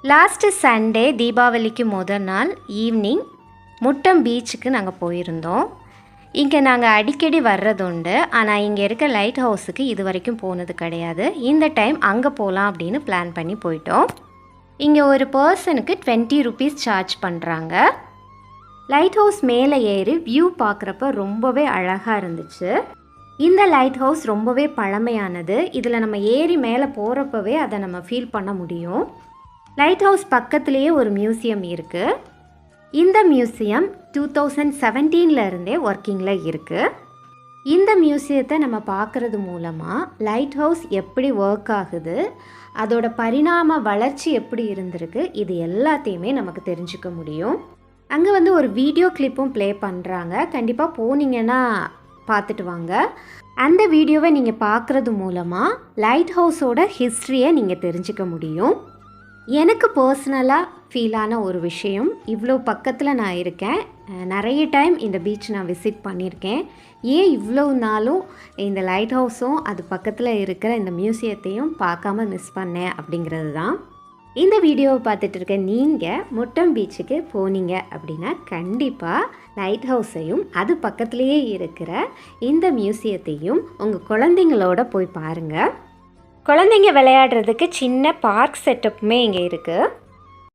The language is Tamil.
லாஸ்ட்டு சண்டே தீபாவளிக்கு முதல் நாள் ஈவினிங் முட்டம் பீச்சுக்கு நாங்கள் போயிருந்தோம். இங்கே நாங்கள் அடிக்கடி வர்றதுண்டு. ஆனால் இங்கே இருக்க லைட் ஹவுஸுக்கு இது வரைக்கும் போனது கிடையாது. இந்த டைம் அங்கே போகலாம் அப்படின்னு பிளான் பண்ணி போயிட்டோம். இங்கே ஒரு பர்சனுக்கு 20 rupees சார்ஜ் பண்ணுறாங்க. லைட் ஹவுஸ் மேலே ஏறி வியூ பார்க்குறப்ப ரொம்பவே அழகாக இருந்துச்சு. இந்த லைட் ஹவுஸ் ரொம்பவே பழமையானது. இதில் நம்ம ஏறி மேலே போகிறப்பவே அதை நம்ம ஃபீல் பண்ண முடியும். லைட் ஹவுஸ் பக்கத்துலேயே ஒரு மியூசியம் இருக்குது. இந்த மியூசியம் 2017 இருந்தே ஒர்க்கிங்கில் இருக்குது. இந்த மியூசியத்தை நம்ம பார்க்குறது மூலமாக லைட் ஹவுஸ் எப்படி ஒர்க் ஆகுது, அதோட பரிணாம வளர்ச்சி எப்படி இருந்திருக்கு, இது எல்லாத்தையுமே நமக்கு தெரிஞ்சுக்க முடியும். அங்கே ஒரு வீடியோ கிளிப்பும் ப்ளே பண்ணுறாங்க. கண்டிப்பாக போனீங்கன்னா பார்த்துட்டு வாங்க. அந்த வீடியோவை நீங்கள் பார்க்குறது மூலமாக லைட் ஹவுஸோட ஹிஸ்ட்ரியை நீங்கள் தெரிஞ்சுக்க முடியும். எனக்கு பர்சனலாக ஃபீலான ஒரு விஷயம், இவ்வளோ பக்கத்தில் நான் இருக்கேன், நிறைய டைம் இந்த பீச் நான் விசிட் பண்ணியிருக்கேன். ஏன் இவ்வளோ நாளும் இந்த லைட் ஹவுஸும் அது பக்கத்தில் இருக்கிற இந்த மியூசியத்தையும் பார்க்காம மிஸ் பண்ணேன் அப்படிங்கிறது தான். இந்த வீடியோவை பார்த்துட்டு இருக்க நீங்கள் முட்டம் பீச்சுக்கு போனீங்க அப்படின்னா கண்டிப்பாக லைட் ஹவுஸையும் அது பக்கத்துலேயே இருக்கிற இந்த மியூசியத்தையும் உங்கள் குழந்தைங்களோட போய் பாருங்கள். குழந்தைங்க விளையாடுறதுக்கு சின்ன பார்க் செட்டப்புமே இங்கே இருக்குது.